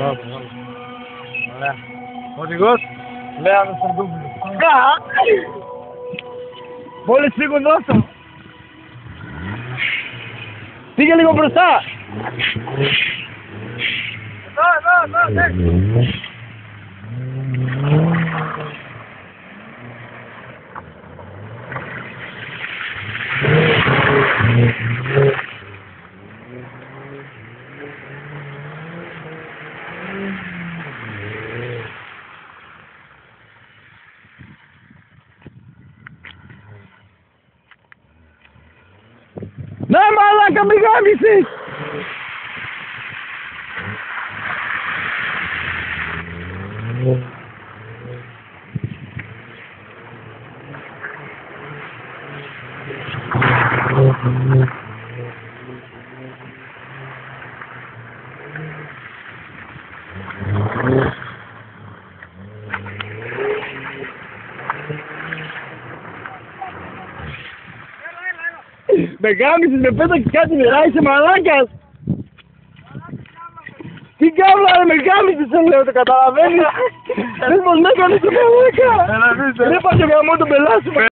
Ωραία. Οδηγός. Λέαμε στον Δούμπλο. Μόλις φύγουν δώσω. Πήγε λίγο μπροστά. Εδώ, ναι. Ναι, μαλάκα, μη γάμισες! Με γάμισες, με πέταξες κάτι νερά, είσαι μαλάκας! Τι κάβλα ρε, με γάμισες σε λέω, το καταλαβαίνεις! Δες πως με έκανες το μαλάκα! Ρε πας για γαμό τον πελάτη μου!